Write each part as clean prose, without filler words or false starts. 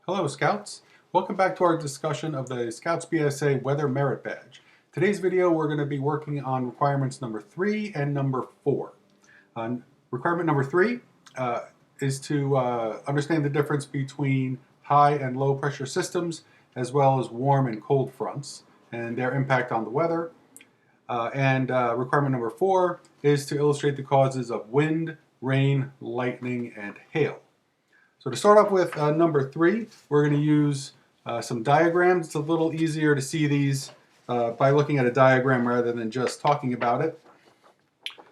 Hello Scouts, welcome back to our discussion of the Scouts BSA Weather Merit Badge. Today's video we're going to be working on requirements number 3 and number 4. Requirement number 3 is to understand the difference between high and low pressure systems as well as warm and cold fronts and their impact on the weather. Requirement number 4 is to illustrate the causes of wind, rain, lightning, and hail. So to start off with number 3, we're going to use some diagrams. It's a little easier to see these by looking at a diagram rather than just talking about it.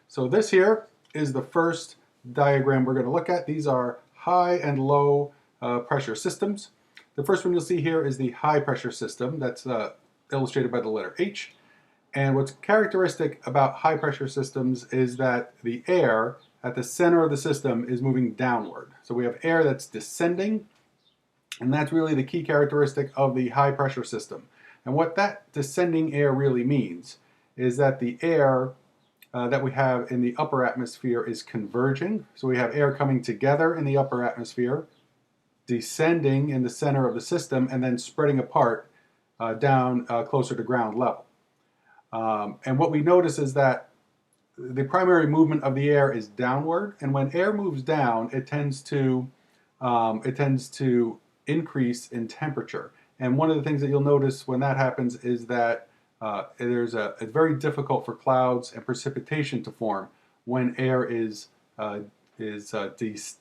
So this here is the first diagram we're going to look at. These are high and low pressure systems. The first one you'll see here is the high pressure system. That's illustrated by the letter H. And what's characteristic about high pressure systems is that the air at the center of the system is moving downward. So we have air that's descending, and that's really the key characteristic of the high pressure system. And what that descending air really means is that the air that we have in the upper atmosphere is converging. So we have air coming together in the upper atmosphere, descending in the center of the system, and then spreading apart down closer to ground level. And what we notice is that the primary movement of the air is downward, and when air moves down, it tends to increase in temperature. And one of the things that you'll notice when that happens is that it's very difficult for clouds and precipitation to form when air is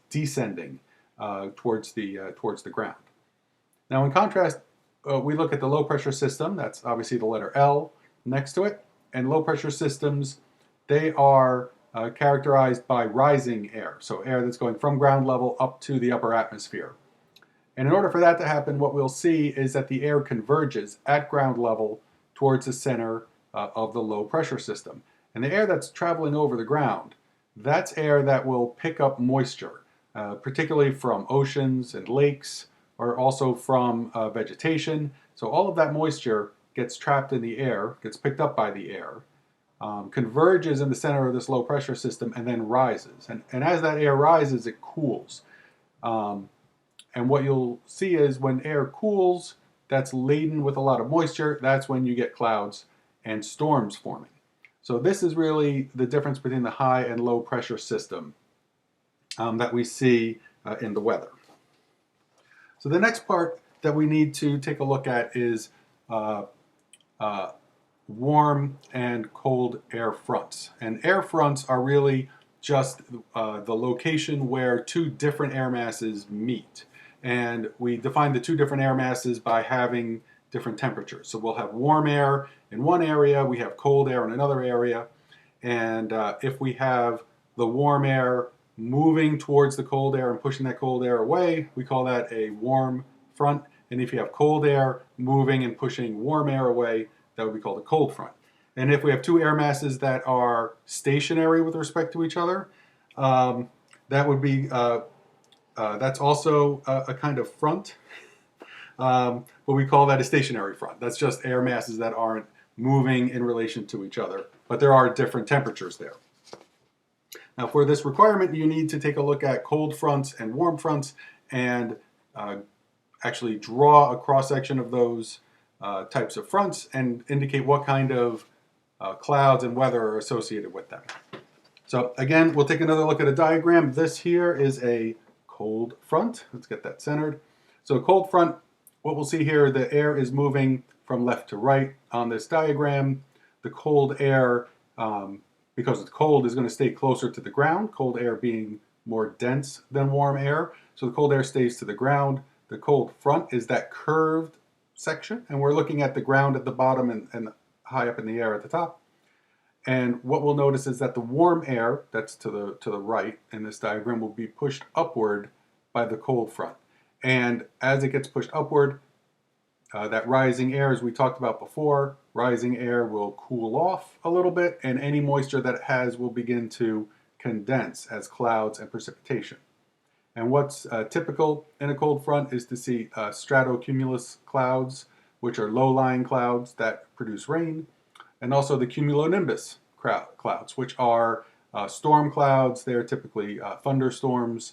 descending towards the ground. Now, in contrast, we look at the low pressure system. That's obviously the letter L next to it, and low pressure systems, they are characterized by rising air, so air that's going from ground level up to the upper atmosphere. And in order for that to happen, what we'll see is that the air converges at ground level towards the center of the low pressure system. And the air that's traveling over the ground, that's air that will pick up moisture, particularly from oceans and lakes, or also from vegetation. So all of that moisture gets trapped in the air, gets picked up by the air, converges in the center of this low pressure system, and then rises. And as that air rises, it cools. And what you'll see is when air cools, that's laden with a lot of moisture, that's when you get clouds and storms forming. So this is really the difference between the high and low pressure system that we see in the weather. So the next part that we need to take a look at is warm and cold air fronts. And air fronts are really just the location where two different air masses meet. And we define the two different air masses by having different temperatures. So we'll have warm air in one area, we have cold air in another area. And if we have the warm air moving towards the cold air and pushing that cold air away, we call that a warm front. And if you have cold air moving and pushing warm air away, that would be called a cold front. And if we have two air masses that are stationary with respect to each other, that would be, that's also a kind of front, but we call that a stationary front. That's just air masses that aren't moving in relation to each other, but there are different temperatures there. Now for this requirement, you need to take a look at cold fronts and warm fronts and actually draw a cross-section of those types of fronts and indicate what kind of clouds and weather are associated with them. So again, we'll take another look at a diagram. This here is a cold front. Let's get that centered. So a cold front, what we'll see here, the air is moving from left to right on this diagram. The cold air, because it's cold, is going to stay closer to the ground, cold air being more dense than warm air. So the cold air stays to the ground. The cold front is that curved section, and we're looking at the ground at the bottom and high up in the air at the top. And what we'll notice is that the warm air that's to the right in this diagram will be pushed upward by the cold front. And as it gets pushed upward, that rising air, as we talked about before, rising air will cool off a little bit, and any moisture that it has will begin to condense as clouds and precipitation. And what's typical in a cold front is to see stratocumulus clouds, which are low-lying clouds that produce rain, and also the cumulonimbus clouds, which are storm clouds. They're typically thunderstorms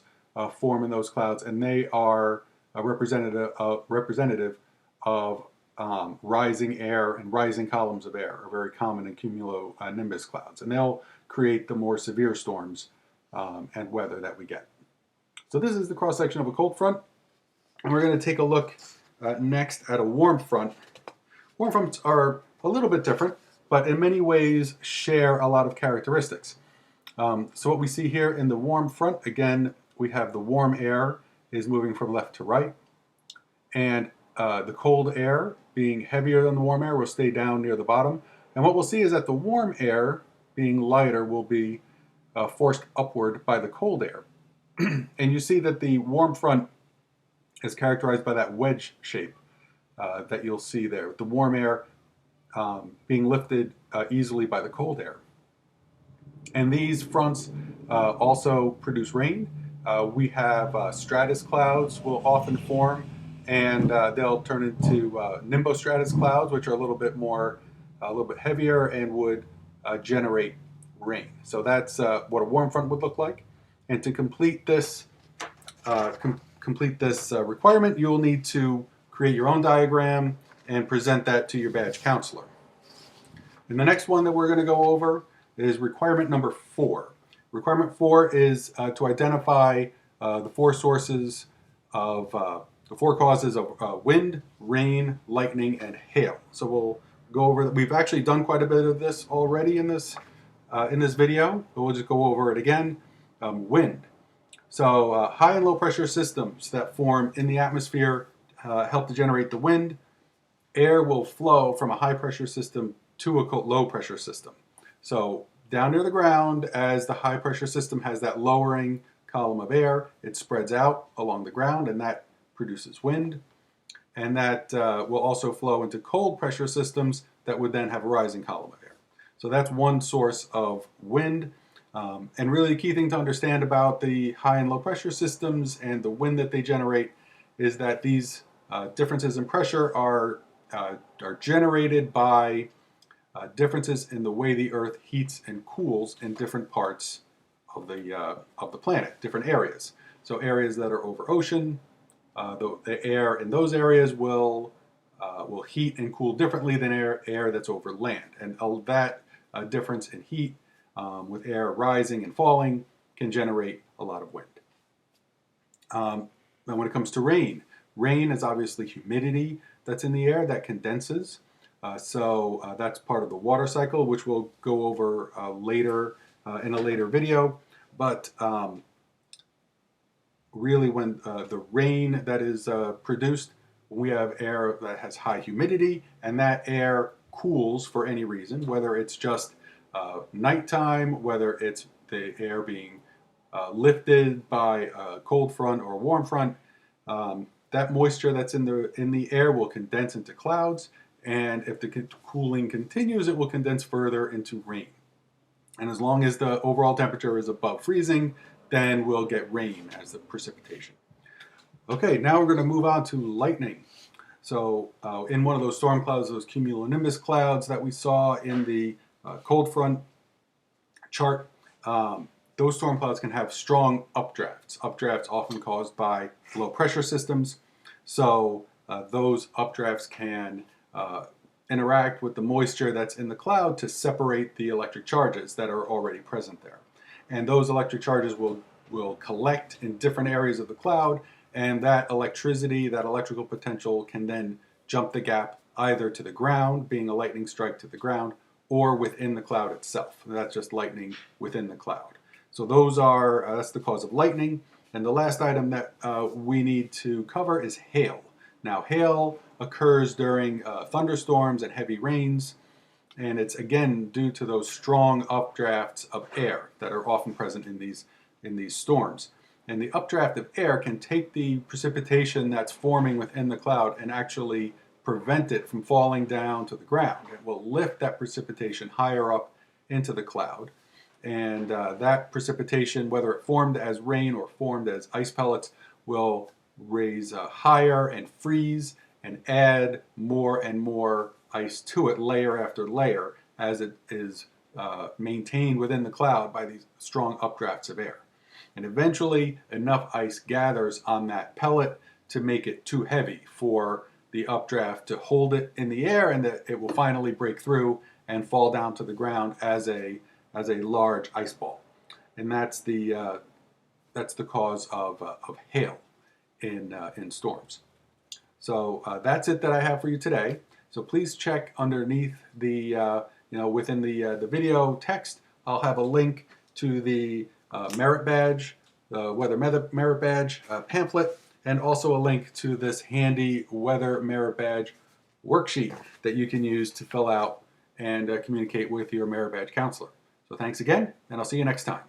form in those clouds, and they are a representative of rising air and rising columns of air are very common in cumulonimbus clouds, and they'll create the more severe storms and weather that we get. So this is the cross-section of a cold front, and we're going to take a look next at a warm front. Warm fronts are a little bit different, but in many ways share a lot of characteristics. So what we see here in the warm front, again, we have the warm air is moving from left to right, and the cold air, being heavier than the warm air, will stay down near the bottom. And what we'll see is that the warm air, being lighter, will be forced upward by the cold air. And you see that the warm front is characterized by that wedge shape that you'll see there, with the warm air being lifted easily by the cold air. And these fronts also produce rain. We have stratus clouds will often form, and they'll turn into nimbostratus clouds, which are a little bit heavier and would generate rain. So that's what a warm front would look like. And to complete this requirement, you'll need to create your own diagram and present that to your badge counselor. And the next one that we're going to go over is requirement number 4. Requirement 4 is to identify the 4 sources of the 4 causes of wind, rain, lightning, and hail. So we'll go over that. We've actually done quite a bit of this already in this video, but we'll just go over it again. Wind. So high and low pressure systems that form in the atmosphere help to generate the wind. Air will flow from a high pressure system to a low pressure system. So down near the ground, as the high pressure system has that lowering column of air, it spreads out along the ground, and that produces wind. And that will also flow into cold pressure systems that would then have a rising column of air. So that's one source of wind. And really the key thing to understand about the high and low pressure systems and the wind that they generate is that these differences in pressure are generated by differences in the way the Earth heats and cools in different parts of the planet, different areas. So areas that are over ocean, the air in those areas will heat and cool differently than air that's over land. And that difference in heat with air rising and falling can generate a lot of wind. Now when it comes to rain, rain is obviously humidity that's in the air that condenses. So that's part of the water cycle, which we'll go over later in a later video. But really when the rain that is produced, we have air that has high humidity, and that air cools for any reason, whether it's just nighttime, whether it's the air being lifted by a cold front or a warm front. That moisture that's in the air will condense into clouds, and if the cooling continues, it will condense further into rain. And as long as the overall temperature is above freezing, then we'll get rain as the precipitation. Okay, now we're going to move on to lightning. So in one of those storm clouds, those cumulonimbus clouds that we saw in the cold front chart, those storm clouds can have strong updrafts. Updrafts often caused by low pressure systems. So those updrafts can interact with the moisture that's in the cloud to separate the electric charges that are already present there. And those electric charges will collect in different areas of the cloud, and that electricity, that electrical potential can then jump the gap either to the ground, being a lightning strike to the ground, or within the cloud itself. That's just lightning within the cloud. So that's the cause of lightning. And the last item that we need to cover is hail. Now, hail occurs during thunderstorms and heavy rains, and it's again due to those strong updrafts of air that are often present in these storms. And the updraft of air can take the precipitation that's forming within the cloud and actually prevent it from falling down to the ground. It will lift that precipitation higher up into the cloud, and that precipitation, whether it formed as rain or formed as ice pellets, will raise higher and freeze and add more and more ice to it, layer after layer, as it is maintained within the cloud by these strong updrafts of air. And eventually enough ice gathers on that pellet to make it too heavy for the updraft to hold it in the air, and that it will finally break through and fall down to the ground as a large ice ball. And that's the cause of hail in storms. So that's it that I have for you today. So please check underneath the within the video text. I'll have a link to the merit badge, the weather merit badge pamphlet, and also a link to this handy weather merit badge worksheet that you can use to fill out and communicate with your merit badge counselor. So thanks again, and I'll see you next time.